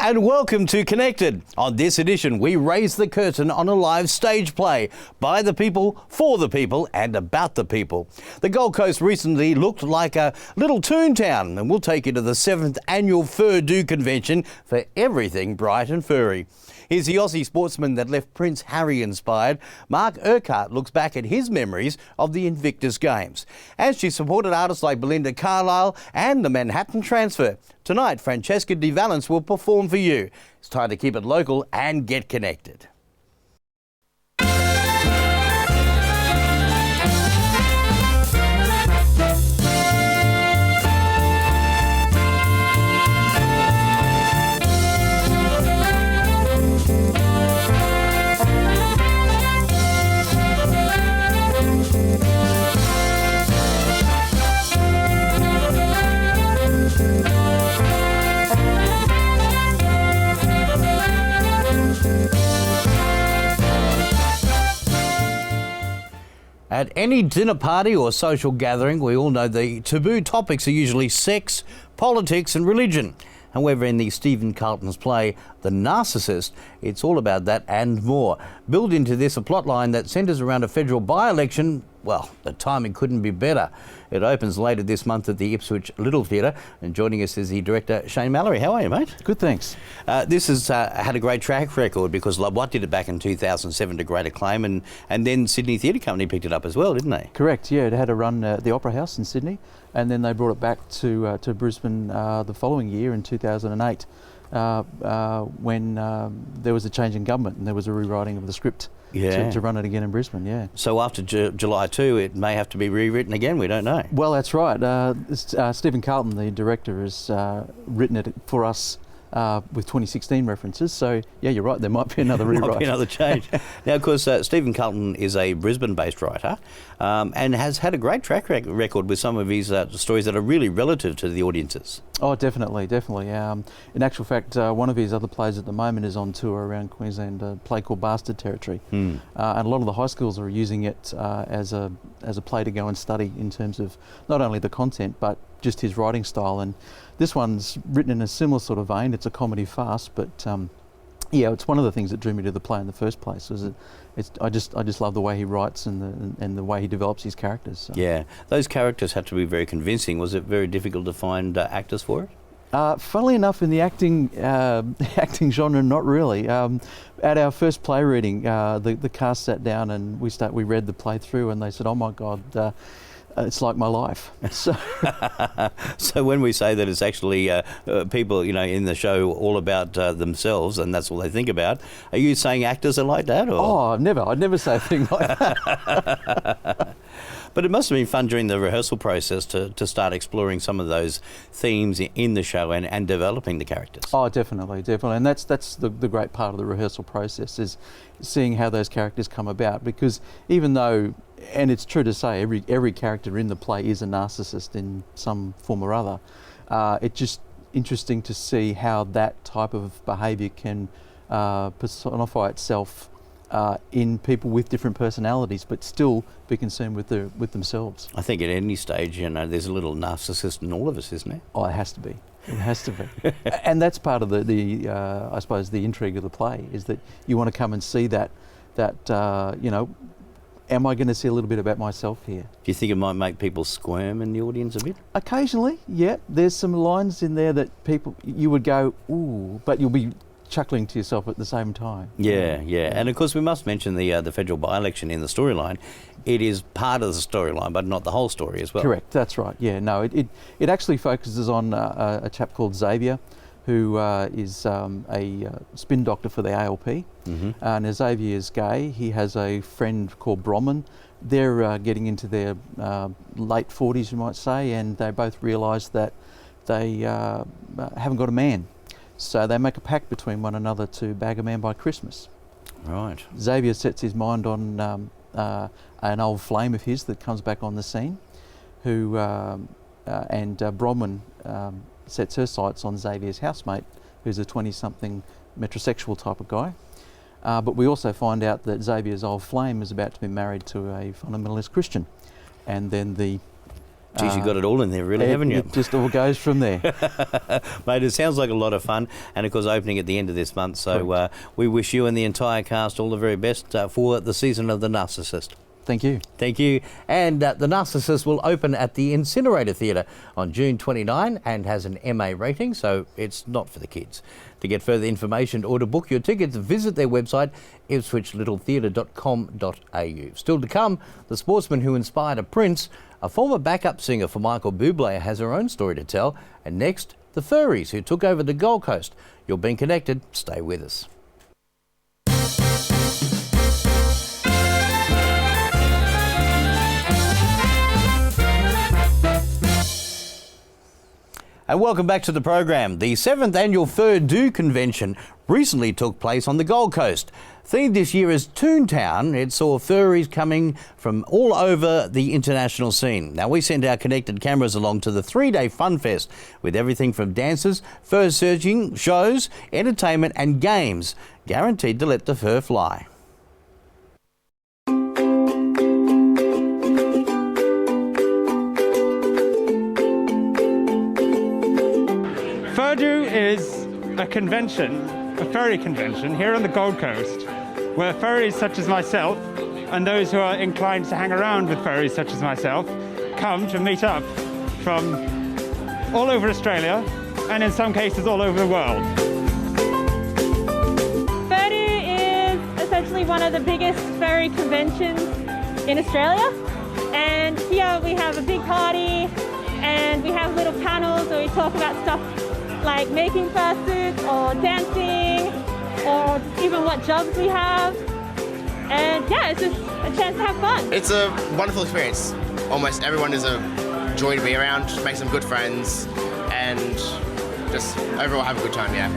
and welcome to Connected. On this edition, we raise the curtain on a live stage play by the people, for the people, and about the people. The Gold Coast recently looked like a little Toontown, and we'll take you to the 7th annual FurDu convention for everything bright and furry. Here's the Aussie Sportsman that left Prince Harry inspired. Mark Urquhart looks back at his memories of the Invictus Games. And she supported artists like Belinda Carlisle and the Manhattan Transfer. Tonight, Francesca de Valence will perform for you. It's time to keep it local and get connected. At any dinner party or social gathering, we all know the taboo topics are usually sex, politics and religion. However, in the Stephen Carlton's play, The Narcissist, it's all about that and more. Built into this a plotline that centres around a federal by-election. Well, the timing couldn't be better. It opens later this month at the Ipswich Little Theatre, and joining us is the director, Shane Mallory. How are you, mate? Good, thanks. This has had a great track record because What did it back in 2007 to great acclaim, and then Sydney Theatre Company picked it up as well, didn't they? Correct, yeah. It had a run at the Opera House in Sydney, and then they brought it back to Brisbane the following year in 2008 when there was a change in government and there was a rewriting of the script. Yeah. To run it again in Brisbane, yeah. So after July 2, it may have to be rewritten again, we don't know. Well, that's right. Stephen Carlton, the director, has written it for us with 2016 references. So, yeah, you're right, there might be another rewrite. Might be another change. Now, of course, Stephen Carlton is a Brisbane-based writer and has had a great track record with some of his stories that are really relative to the audiences. Oh, definitely, definitely. In actual fact, one of his other plays at the moment is on tour around Queensland, a play called Bastard Territory. And a lot of the high schools are using it as a play to go and study in terms of not only the content, but just his writing style. And this one's written in a similar sort of vein. It's a comedy farce, but yeah, it's one of the things that drew me to the play in the first place. I just love the way he writes and the way he develops his characters. So. Yeah, those characters had to be very convincing. Was it very difficult to find actors for it? Funnily enough, in the acting genre, not really. At our first play reading, the cast sat down and we read the play through, and they said, "Oh my God, it's like my life." So, so when we say that it's actually people, in the show all about themselves, and that's all they think about, are you saying actors are like that? Or? Oh, I'd never say a thing like that. But it must have been fun during the rehearsal process to start exploring some of those themes in the show and developing the characters. Oh, definitely. And that's the great part of the rehearsal process, is seeing how those characters come about. Because even though, and it's true to say, every character in the play is a narcissist in some form or other, it's just interesting to see how that type of behaviour can personify itself in people with different personalities, but still be concerned with themselves. I think at any stage, there's a little narcissist in all of us, isn't there? Oh, it has to be. It has to be. And that's part of the I suppose, the intrigue of the play, is that you want to come and see that am I going to see a little bit about myself here? Do you think it might make people squirm in the audience a bit? Occasionally, yeah. There's some lines in there that you would go, ooh, but you'll be chuckling to yourself at the same time. Yeah. And of course we must mention the federal by-election in the storyline. It is part of the storyline, but not the whole story as well. Correct, that's right. Yeah, no, it actually focuses on a chap called Xavier, who is a spin doctor for the ALP. And as Xavier is gay, he has a friend called Bronwyn. They're getting into their late 40s, you might say, and they both realise that they haven't got a man. So they make a pact between one another to bag a man by Christmas. Right. Xavier sets his mind on an old flame of his that comes back on the scene, and Bronwyn sets her sights on Xavier's housemate, who's a 20-something metrosexual type of guy. But we also find out that Xavier's old flame is about to be married to a fundamentalist Christian, and then the Geez, you got it all in there, really, haven't you? It just all goes from there. Mate, it sounds like a lot of fun, and of course opening at the end of this month, so we wish you and the entire cast all the very best for the season of The Narcissist. Thank you. Thank you. And The Narcissist will open at the Incinerator Theatre on June 29 and has an MA rating, so it's not for the kids. To get further information or to book your tickets, visit their website, ipswichlittle.theatre.com.au. Still to come, the sportsman who inspired a prince, a former backup singer for Michael Bublé has her own story to tell, and next, the furries who took over the Gold Coast. You're being connected. Stay with us. And welcome back to the program. The 7th annual FurDu convention recently took place on the Gold Coast. Themed this year as Toontown, it saw furries coming from all over the international scene. Now, we sent our connected cameras along to the 3-day fun fest with everything from dances, fur searching, shows, entertainment and games, guaranteed to let the fur fly. FurDu is a convention, a furry convention here on the Gold Coast, where furries such as myself and those who are inclined to hang around with furries such as myself come to meet up from all over Australia and in some cases all over the world. FurDu is essentially one of the biggest furry conventions in Australia, and here we have a big party and we have little panels where we talk about stuff like making fursuits or dancing or even what jobs we have. And yeah, it's just a chance to have fun. It's a wonderful experience. Almost everyone is a joy to be around, make some good friends, and just overall have a good time, yeah.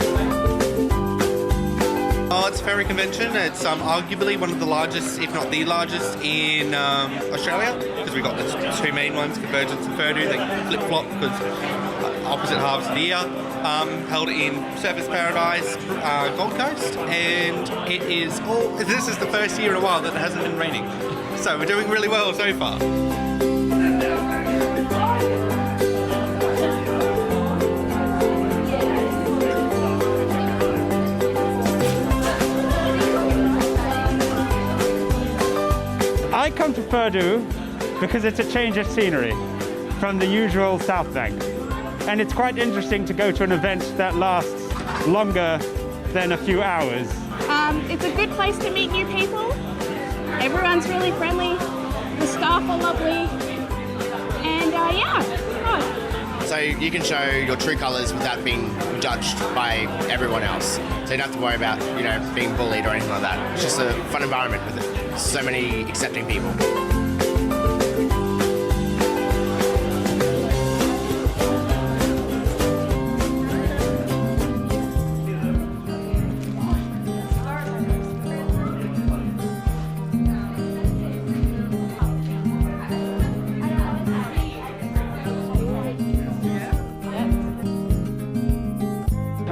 Oh, it's a furry convention. It's arguably one of the largest, if not the largest, in Australia, because we've got the two main ones, Convergence and FurDu. They flip-flop because opposite halves of the year. Held in Surfers Paradise, Gold Coast, and this is the first year in a while that it hasn't been raining. So we're doing really well so far. I come to FurDu because it's a change of scenery from the usual South Bank. And it's quite interesting to go to an event that lasts longer than a few hours. It's a good place to meet new people. Everyone's really friendly. The staff are lovely. And yeah, it's fun. So you can show your true colours without being judged by everyone else. So you don't have to worry about, being bullied or anything like that. It's just a fun environment with so many accepting people.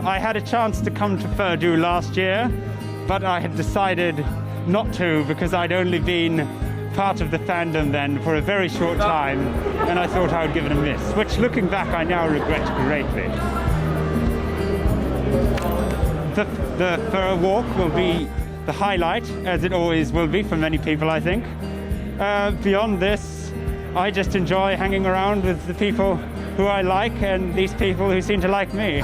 I had a chance to come to FurDu last year, but I had decided not to because I'd only been part of the fandom then for a very short time, and I thought I would give it a miss, which looking back I now regret greatly. The fur walk will be the highlight, as it always will be for many people, I think. Beyond this, I just enjoy hanging around with the people who I like and these people who seem to like me.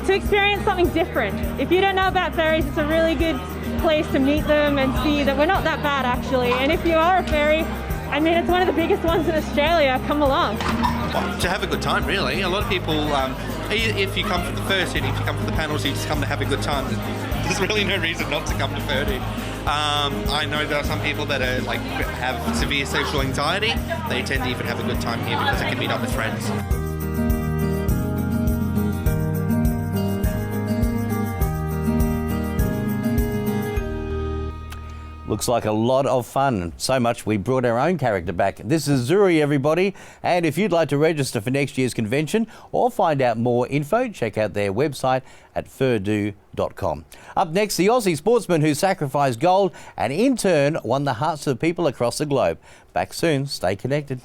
To experience something different. If you don't know about furries, it's a really good place to meet them and see that we're not that bad actually. And if you are a furry, I mean, it's one of the biggest ones in Australia. Come along. To have a good time, really. A lot of people, if you come for the fursuit, if you come for the panels, you just come to have a good time. There's really no reason not to come to FurDu. I know there are some people that are have severe social anxiety. They tend to even have a good time here because they can meet up with friends. Looks like a lot of fun. So much we brought our own character back. This is Zuri, everybody. And if you'd like to register for next year's convention or find out more info, check out their website at FurDu.com. Up next, the Aussie Sportsman who sacrificed gold and in turn won the hearts of people across the globe. Back soon. Stay connected.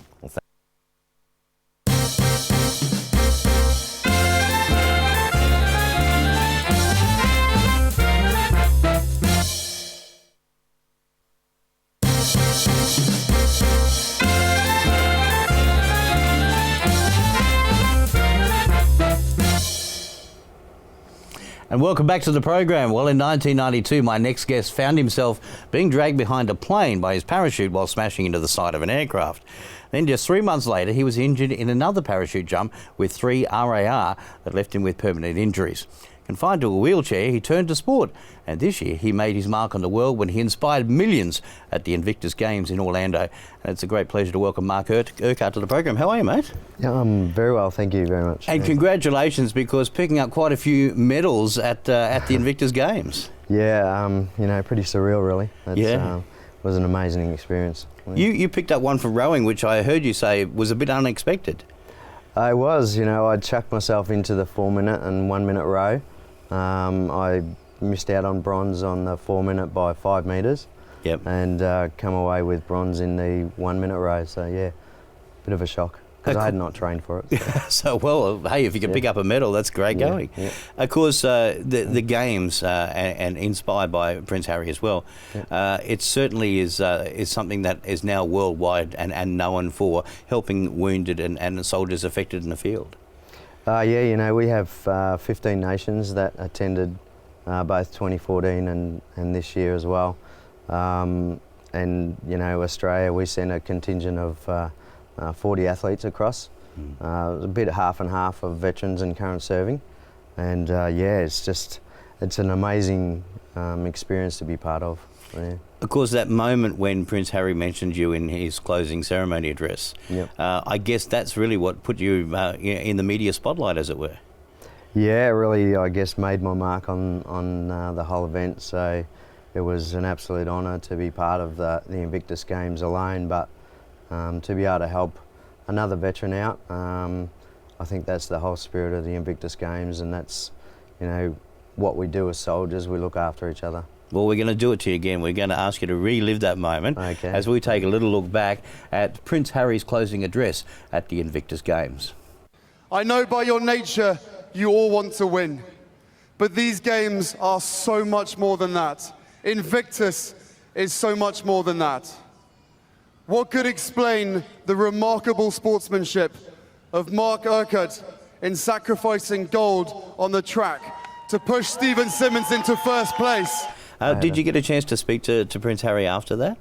And welcome back to the program. Well, in 1992, my next guest found himself being dragged behind a plane by his parachute while smashing into the side of an aircraft. Then just 3 months later, he was injured in another parachute jump with 3 RAR that left him with permanent injuries. Confined to a wheelchair, he turned to sport, and this year he made his mark on the world when he inspired millions at the Invictus Games in Orlando. And it's a great pleasure to welcome Mark Urquhart to the program. How are you, mate? Yeah, I'm very well, thank you very much. And congratulations, because picking up quite a few medals at the Invictus Games. Yeah, you know, pretty surreal, really. Yeah. It was an amazing experience. You picked up one for rowing, which I heard you say was a bit unexpected. I was, you know, I chucked myself into the 4-minute and 1-minute row. I missed out on bronze on the 4-minute by 5 metres. Yep. And come away with bronze in the 1-minute row. So yeah, bit of a shock because I had not trained for it. So well, hey, if you can pick up a medal, that's great going. Yeah. Of course, the games and inspired by Prince Harry as well. It certainly is something that is now worldwide and known for helping wounded and soldiers affected in the field. Yeah, you know, we have 15 nations that attended both 2014 and this year as well. And, you know, Australia, we sent a contingent of 40 athletes across. It was a bit half and half of veterans and current serving. And yeah, it's an amazing experience to be part of. Yeah. Of course, that moment when Prince Harry mentioned you in his closing ceremony address, Yep. I guess that's really what put you in the media spotlight, as it were. Yeah, really, I guess, made my mark on the whole event. So it was an absolute honour to be part of the Invictus Games alone, but to be able to help another veteran out, I think that's the whole spirit of the Invictus Games, and that's, you know, what we do as soldiers. We look after each other. Well, we're going to do it to you again. We're going to ask you to relive that moment as we take a little look back at Prince Harry's closing address at the Invictus Games. I know by your nature you all want to win, but these games are so much more than that. Invictus is so much more than that. What could explain the remarkable sportsmanship of Mark Urquhart in sacrificing gold on the track to push Stephen Simmons into first place? Did you get a chance to speak to Prince Harry after that?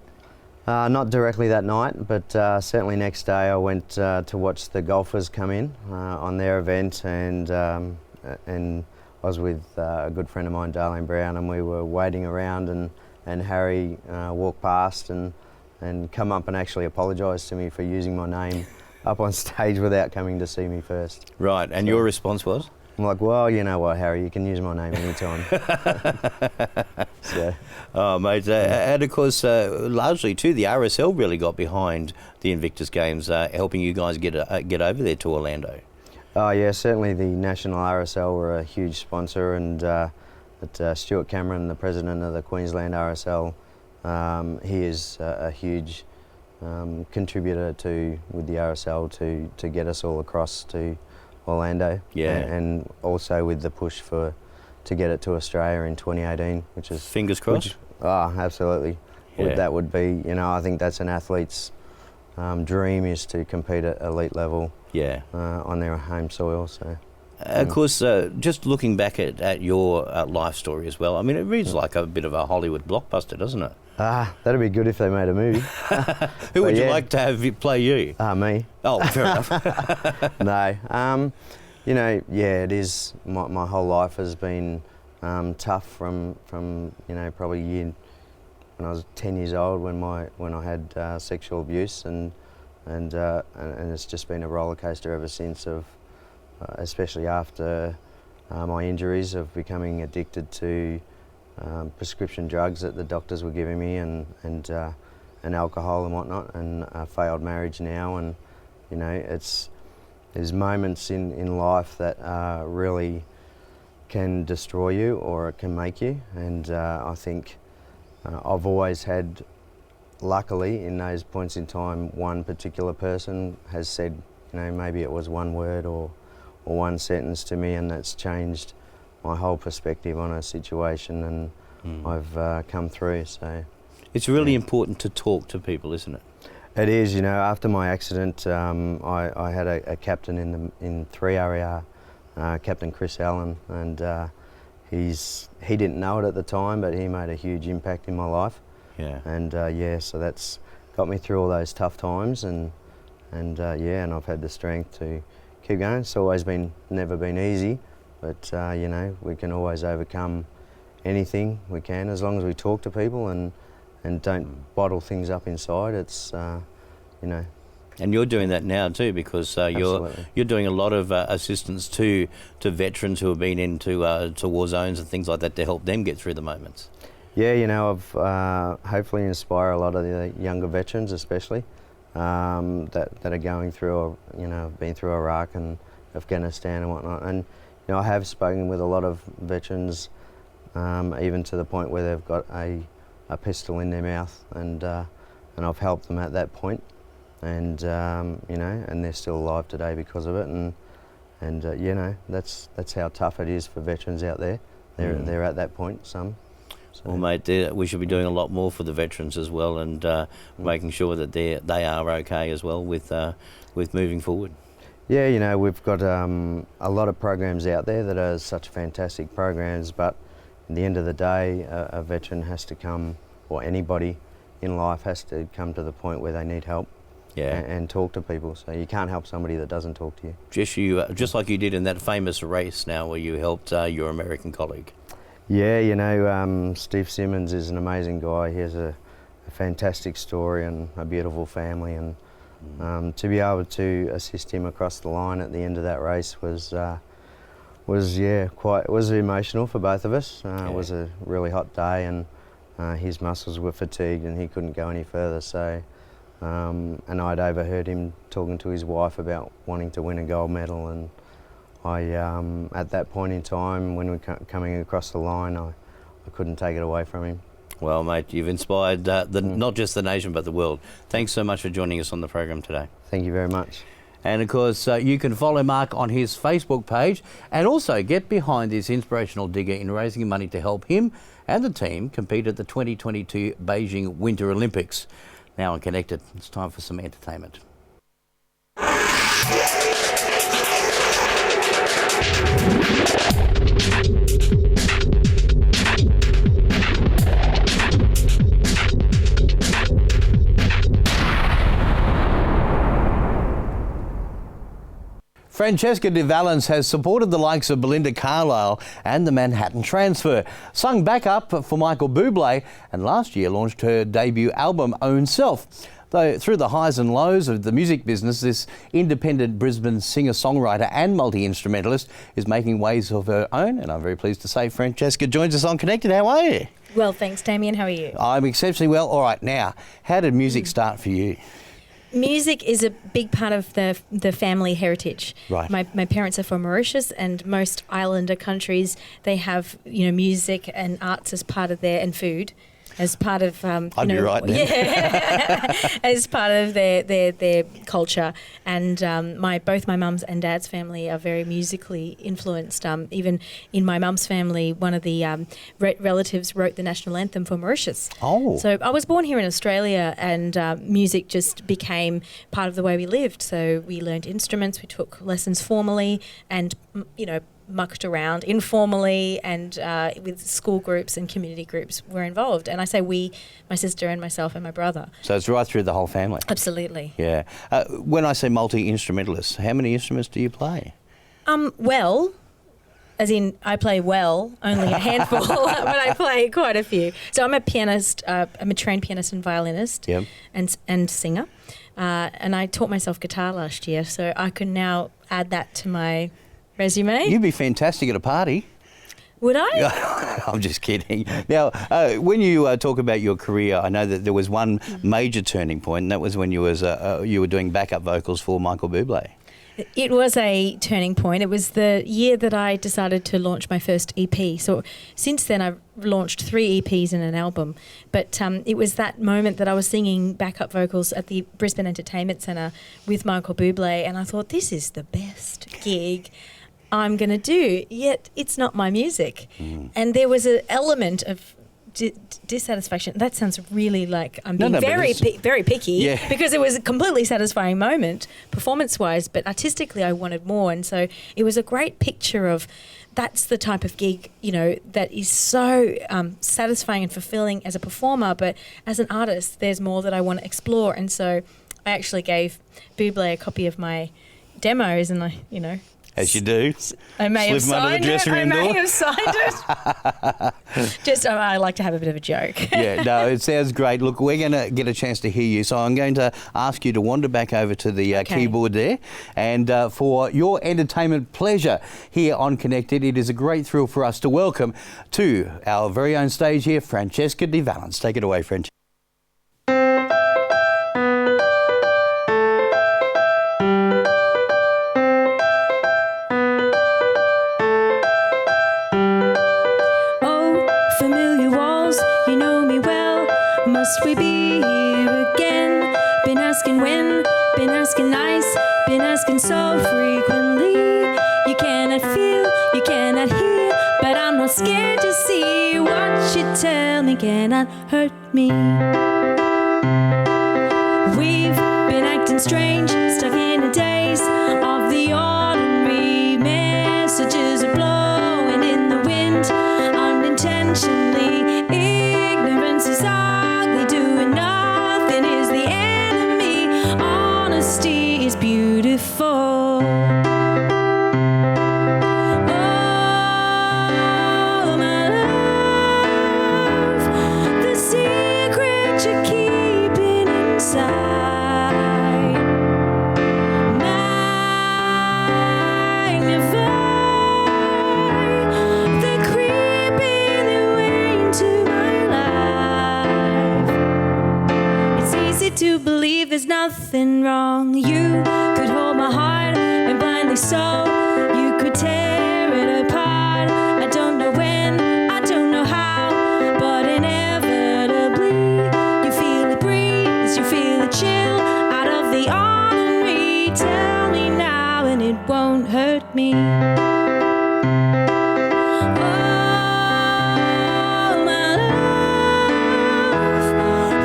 Not directly that night, but certainly next day I went to watch the golfers come in on their event, and I was with a good friend of mine, Darlene Brown, and we were waiting around, and Harry walked past and come up and actually apologised to me for using my name up on stage without coming to see me first. Right, and your response was? I'm like, well, you know what, Harry, you can use my name anytime. So. Oh, mate, and of course, largely too, the RSL really got behind the Invictus Games, helping you guys get over there to Orlando. Oh yeah, certainly the National RSL were a huge sponsor, and Stuart Cameron, the president of the Queensland RSL, he is a huge contributor with the RSL to get us all across to Orlando. Yeah. And also with the push to get it to Australia in 2018, which is... Fingers crossed? Absolutely. Yeah. That would be, you know, I think that's an athlete's dream, is to compete at elite level. Yeah. On their home soil. So. Of course, just looking back at your life story as well, I mean, it reads like a bit of a Hollywood blockbuster, doesn't it? That'd be good if they made a movie. Who would you like to have play you? Me. Oh, fair enough. No. You know, yeah, it is. My whole life has been tough from you know, probably when I was 10 years old when I had sexual abuse, and it's just been a roller coaster ever since, of especially after my injuries, of becoming addicted to prescription drugs that the doctors were giving me, and alcohol and whatnot, and a failed marriage now, and you know, there's moments in life that really can destroy you or it can make you, and I think I've always had, luckily in those points in time, one particular person has said, you know, maybe it was one word or one sentence to me, and that's changed my whole perspective on a situation, and I've come through. So it's really important to talk to people, isn't it? It is. You know, after my accident, I had a captain in 3RER, Captain Chris Allen, and he didn't know it at the time, but he made a huge impact in my life. Yeah. And yeah, so that's got me through all those tough times, and yeah, and I've had the strength to keep going. It's always never been easy, but you know, we can always overcome anything we can as long as we talk to people and don't bottle things up inside. It's you know. And you're doing that now too, because you're doing a lot of assistance to veterans who have been into to war zones and things like that to help them get through the moments. Yeah, you know, I've hopefully inspire a lot of the younger veterans, especially that are going through, you know, been through Iraq and Afghanistan and whatnot. And you know, I have spoken with a lot of veterans, even to the point where they've got a pistol in their mouth, and I've helped them at that point. And you know, and they're still alive today because of it. And you know, that's how tough it is for veterans out there. They're at that point. Some. So. Well, mate, we should be doing a lot more for the veterans as well, and making sure that they are okay as well with moving forward. Yeah, you know, we've got a lot of programs out there that are such fantastic programs, but at the end of the day, a veteran has to come, or anybody in life has to come to the point where they need help. Yeah. And talk to people. So you can't help somebody that doesn't talk to you. Just like you did in that famous race now where you helped your American colleague. Yeah, you know, Steve Simmons is an amazing guy. He has a fantastic story and a beautiful family, and to be able to assist him across the line at the end of that race was emotional for both of us. It was a really hot day, and his muscles were fatigued and he couldn't go any further. So. And I'd overheard him talking to his wife about wanting to win a gold medal, and I, at that point in time, when we were coming across the line, I couldn't take it away from him. Well, mate, you've inspired not just the nation but the world. Thanks so much for joining us on the program today. Thank you very much. And of course, you can follow Mark on his Facebook page and also get behind this inspirational digger in raising money to help him and the team compete at the 2022 Beijing Winter Olympics. Now on Connected, it's time for some entertainment. Francesca de Valence has supported the likes of Belinda Carlisle and the Manhattan Transfer, sung backup for Michael Bublé, and last year launched her debut album Own Self. Though through the highs and lows of the music business, this independent Brisbane singer-songwriter and multi-instrumentalist is making waves of her own, and I'm very pleased to say Francesca joins us on Connected. How are you? Well, thanks, Damien. How are you? I'm exceptionally well. All right, now, how did music start for you? Music is a big part of the family heritage. Right. My parents are from Mauritius, and most islander countries, they have, you know, music and arts as part of their, and food as part of I'd be right then. Yeah, as part of their culture. And both my mum's and dad's family are very musically influenced. Even in my mum's family, one of the relatives wrote the national anthem for Mauritius. Oh. So I was born here in Australia, and music just became part of the way we lived. So we learned instruments, we took lessons formally, and mucked around informally, and with school groups and community groups were involved. And I say we, my sister and myself and my brother. So it's right through the whole family? Absolutely. Yeah. When I say multi-instrumentalist, how many instruments do you play? Well, as in I play well, only a handful, but I play quite a few. So I'm a pianist, I'm a trained pianist and violinist. Yep. and singer. And I taught myself guitar last year, so I can now add that to my resume. You'd be fantastic at a party. Would I? I'm just kidding. Now, when you talk about your career, I know that there was one major turning point, and that was when you were doing backup vocals for Michael Bublé. It was a turning point. It was the year that I decided to launch my first EP. So since then, I've launched 3 EPs and an album. But it was that moment that I was singing backup vocals at the Brisbane Entertainment Centre with Michael Bublé, and I thought, this is the best gig I'm going to do, yet it's not my music. And there was an element of dissatisfaction. That sounds really like I'm being very picky, because it was a completely satisfying moment performance-wise, but artistically I wanted more. And so it was a great picture of that's the type of gig, you know, that is so satisfying and fulfilling as a performer, but as an artist there's more that I want to explore. And so I actually gave Bublé a copy of my demos, and I, you know, as you do. I may have signed it. I may have signed it. Just, I like to have a bit of a joke. Yeah, no, it sounds great. Look, we're going to get a chance to hear you, so I'm going to ask you to wander back over to the keyboard there. And for your entertainment pleasure here on Connected, it is a great thrill for us to welcome to our very own stage here, Francesca de Valence. Take it away, Francesca. Must we be here again? Been asking when, been asking nice, been asking so frequently. You cannot feel, you cannot hear, but I'm not scared to see what you tell me cannot hurt me. We've been acting strange, stuck in the days of the ordinary. Messages are blowing in the wind unintentionally. Ignorance is is beautiful. Oh, my love, the secret you're keeping inside. Magnify the creeping way into my life. It's easy to believe there's nothing wrong. You could hold my heart and blindly so you could tear it apart. I don't know when, I don't know how, but inevitably you feel the breeze, you feel the chill out of the ordinary. Tell me now and it won't hurt me. Oh, my love,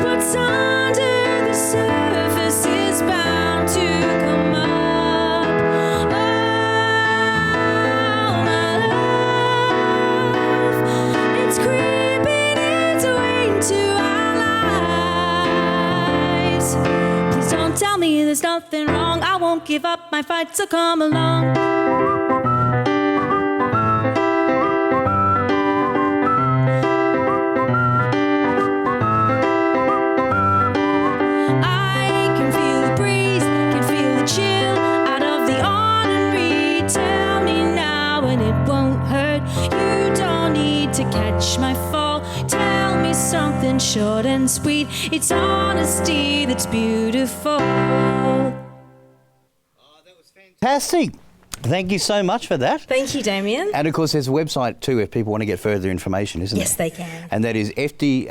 what's under the surface is bound to come up. Oh, my love, it's creeping its way into our lives. Please don't tell me there's nothing wrong. I won't give up my fight, so come along. Catch my fall, tell me something short and sweet. It's honesty that's beautiful. Oh, that was fantastic. Thank you so much for that. Thank you, Damien. And of course, there's a website too if people want to get further information, isn't there? Yes, they can. And that is FDV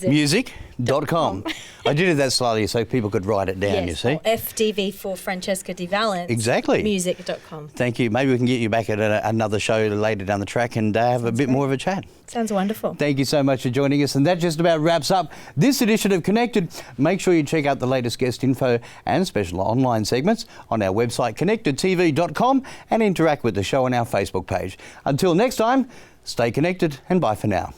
music.com. I did that slightly so people could write it down, you see. FDV for Francesca de Valence. Exactly. Music.com. Thank you. Maybe we can get you back at another show later down the track and have a bit more of a chat. Sounds wonderful. Thank you so much for joining us. And that just about wraps up this edition of Connected. Make sure you check out the latest guest info and special online segments on our website, connectedtv.com, and interact with the show on our Facebook page. Until next time, stay connected and bye for now.